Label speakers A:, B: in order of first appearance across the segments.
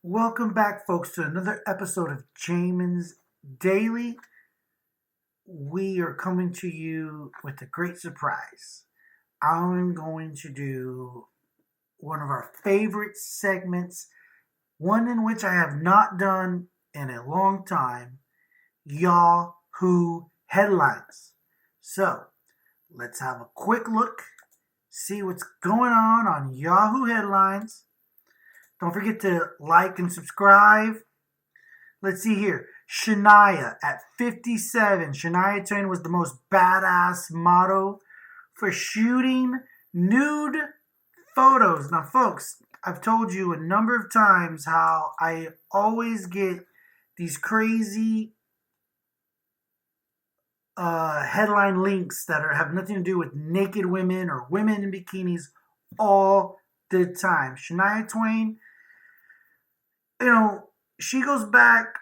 A: Welcome back, folks, to another episode of Jamin's Daily. We are coming to you with a great surprise. I'm going to do one of our favorite segments, one in which I have not done in a long time, Yahoo headlines. So, let's have a quick look, see what's going on Yahoo headlines. Don't forget to like and subscribe. Let's see here. Shania at 57. Shania Twain was the most badass model for shooting nude photos. Now, folks, I've told you a number of times how I always get these crazy headline links that have nothing to do with naked women or women in bikinis all the time. Shania Twain, she goes back.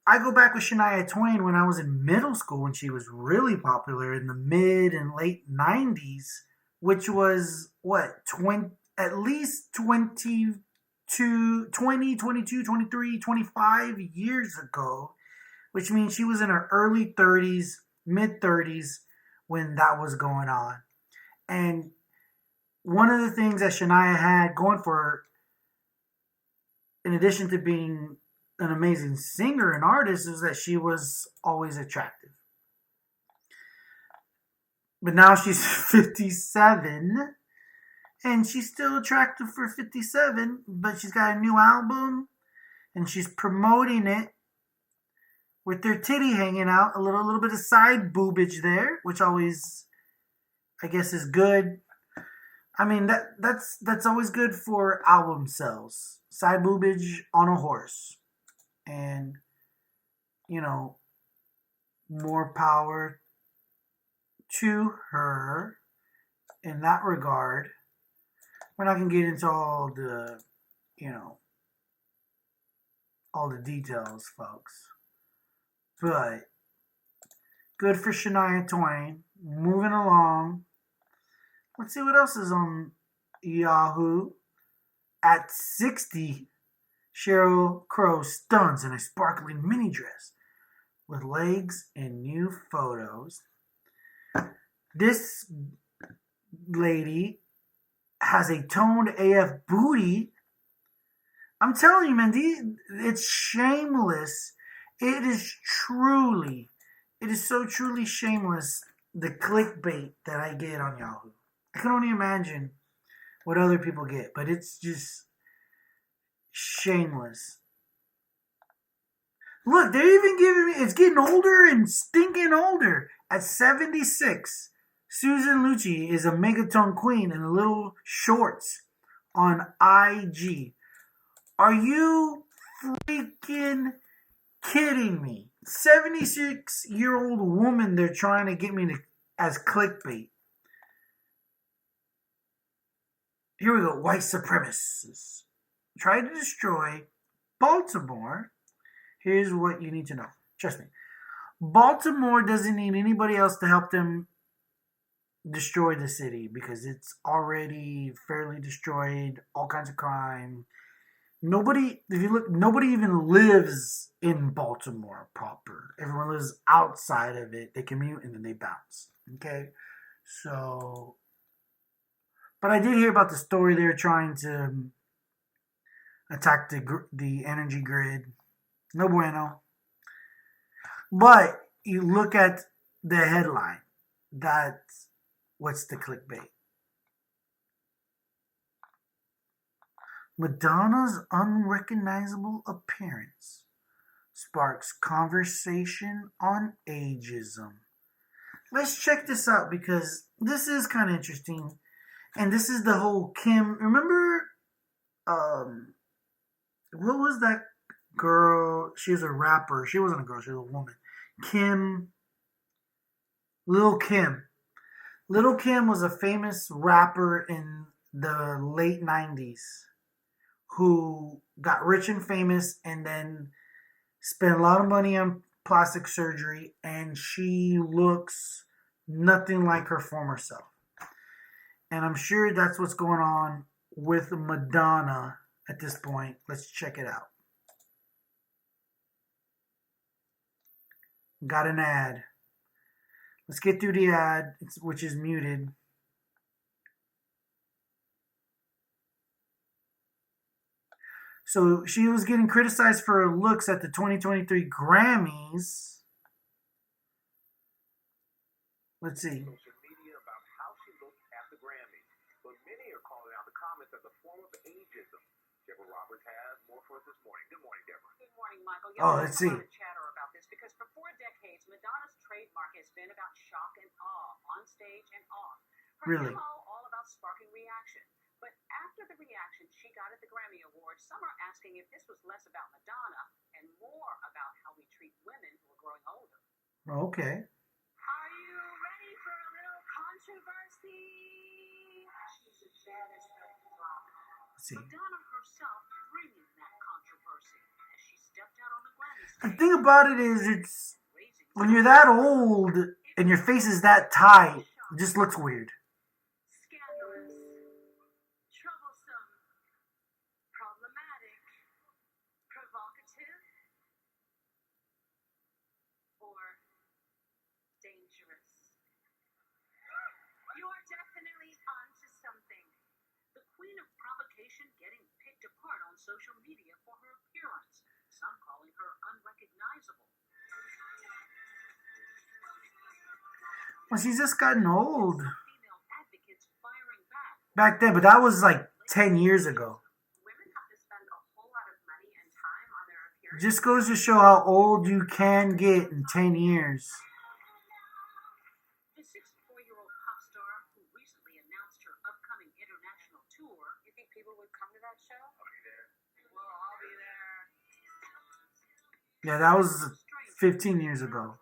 A: I go back with Shania Twain when I was in middle school when she was really popular in the mid and late 90s, which was what, 20, at least 23, 25 years ago, which means she was in her early 30s, mid 30s when that was going on. And one of the things that Shania had going for her, in addition to being an amazing singer and artist, is that she was always attractive. But now she's 57 and she's still attractive for 57, but she's got a new album and she's promoting it with their titty hanging out, a little bit of side boobage there, which always, I guess, is good. I mean, that's always good for album sales. Side boobage on a horse. And, more power to her in that regard. We're not going to get into all the details, folks. But good for Shania Twain. Moving along. Let's see what else is on Yahoo. At 60, Sheryl Crow stuns in a sparkling mini dress with legs and new photos. This lady has a toned AF booty. I'm telling you, man, it's shameless. It is so truly shameless, the clickbait that I get on Yahoo. I can only imagine what other people get, but it's just shameless. Look, they're even giving me, it's getting older and stinking older. At 76, Susan Lucci is a megaton queen in little shorts on IG. Are you freaking kidding me? 76-year-old woman they're trying to get me as clickbait. Here we go. White supremacists try to destroy Baltimore. Here's what you need to know. Trust me. Baltimore doesn't need anybody else to help them destroy the city because it's already fairly destroyed. All kinds of crime. Nobody even lives in Baltimore proper. Everyone lives outside of it. They commute and then they bounce. Okay? So, but I did hear about the story they were trying to attack the energy grid. No bueno. But you look at the headline. That's what's the clickbait. Madonna's unrecognizable appearance sparks conversation on ageism. Let's check this out because this is kind of interesting. And this is the whole Kim. Remember, what was that girl? She was a rapper. She wasn't a girl. She was a woman. Lil Kim. Lil Kim was a famous rapper in the late 90s who got rich and famous and then spent a lot of money on plastic surgery, and she looks nothing like her former self. And I'm sure that's what's going on with Madonna at this point. Let's check it out. Got an ad. Let's get through the ad, which is muted. So she was getting criticized for her looks at the 2023 Grammys. Let's see.
B: Social media about how she looked at the Grammys, but many are calling out the comments as a form of ageism. Deborah Roberts has more for us this morning. Good morning, Deborah.
C: Good morning, Michael.
A: Oh, let's see.
C: A lot of chatter about this because for 4 decades, Madonna's trademark has been about shock and awe, on stage and off. Her
A: Really?
C: MO all about sparking reaction. But after the reaction she got at the Grammy Awards, some are asking if this was less about Madonna and more about how we treat women who are growing older.
A: Okay.
C: Are you ready for a little controversy? She's the baddest of the block.
A: Let's see.
C: Madonna herself bringing that controversy as she stepped out on the Grammy
A: The
C: stage.
A: thing about it is, it's when you're that old and your face is that tight, it just looks weird.
C: Scandalous, troublesome, problematic, provocative, or dangerous. You're definitely onto something. The queen of provocation getting picked apart on social media for her appearance, some calling her unrecognizable.
A: Well, she's just gotten old.
C: Some female advocates firing back.
A: Back then, but that was like 10 years ago.
C: Women have to spend a whole lot of money and time on their appearance.
A: Just goes to show how old you can get in 10 years.
C: The 64-year-old pop star who recently announced her upcoming international tour. You think people would come to that show?
B: I'll be there.
C: Well, I'll be there.
A: Yeah, that was 15 years ago.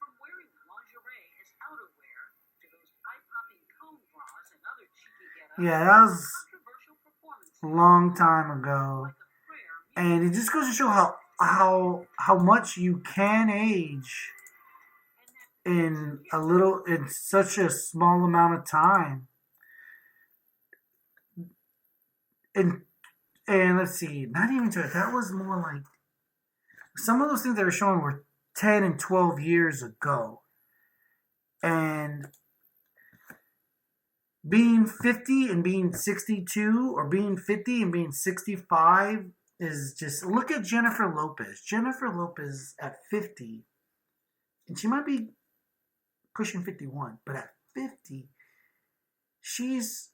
C: From wearing lingerie as outerwear to those eye-popping cone bras and other cheeky get-ups.
A: Yeah, that was
C: Controversial performances
A: a long time ago.
C: like a prayer.
A: And it just goes to show how much you can age in such a small amount of time. And let's see, not even to it. That was more like some of those things they were showing were 10 and 12 years ago. And being 50 and being 62 or being 50 and being 65 is just, look at Jennifer Lopez. Jennifer Lopez at 50, and she might be pushing 51, but at 50, she's,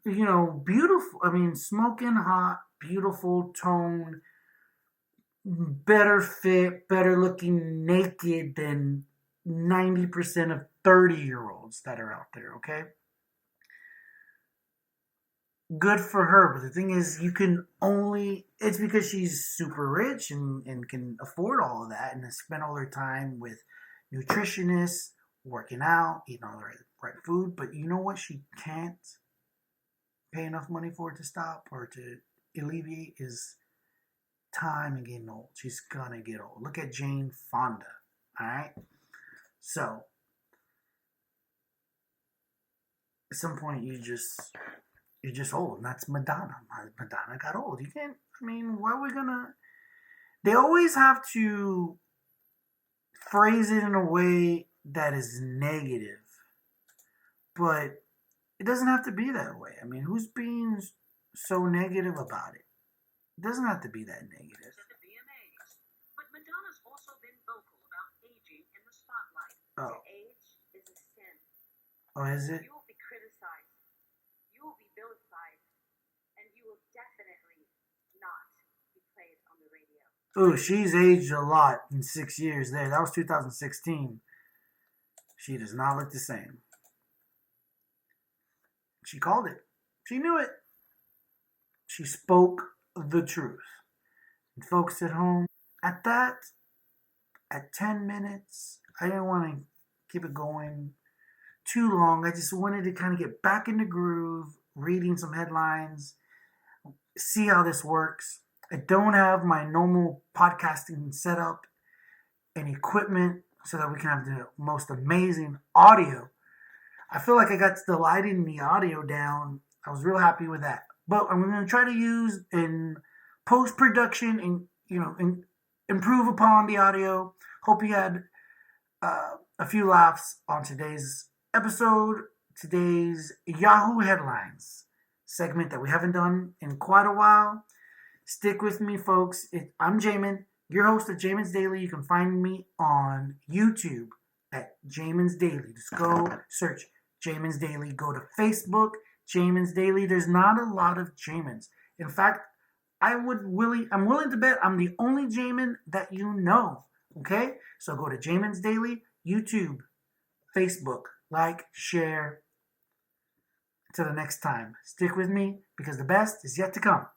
A: beautiful. I mean, smoking hot, beautiful tone, better fit, better looking naked than 90% of 30-year-olds that are out there, okay? Good for her, but the thing is, it's because she's super rich and can afford all of that and has spent all her time with nutritionists, working out, eating all the right food, but you know what she can't pay enough money for it to stop or to alleviate is time and getting old. She's gonna get old. Look at Jane Fonda, alright? So, at some point you're just old, and that's Madonna. Madonna got old. You can't, why are we gonna... They always have to phrase it in a way that is negative, but it doesn't have to be that way. Who's being so negative about it? It doesn't have to be that negative.
C: At the VMAs. But Madonna's also been vocal about aging in the spotlight.
A: Oh.
C: Age is a sin.
A: Oh, is it?
C: You will be criticized. You will be vilified. And you will definitely not be played on the radio.
A: Ooh, she's aged a lot in 6 years there. That was 2016. She does not look the same. She called it. She knew it. She spoke the truth. And folks at home, at 10 minutes, I didn't want to keep it going too long. I just wanted to kind of get back in the groove, reading some headlines, see how this works. I don't have my normal podcasting setup and equipment so that we can have the most amazing audio. I feel like I got the lighting and the audio down. I was real happy with that. but I'm going to try to use in post production and improve upon the audio. Hope you had a few laughs on today's episode, today's Yahoo headlines segment that we haven't done in quite a while. Stick with me, folks. I'm Jamin, your host of Jamin's Daily. You can find me on YouTube at Jamin's Daily. Just go search Jamin's Daily. Go to Facebook, Jamin's Daily. There's not a lot of Jamins. In fact, I'm willing to bet I'm the only Jamin that you know. Okay? So go to Jamin's Daily, YouTube, Facebook, like, share. Until the next time, stick with me because the best is yet to come.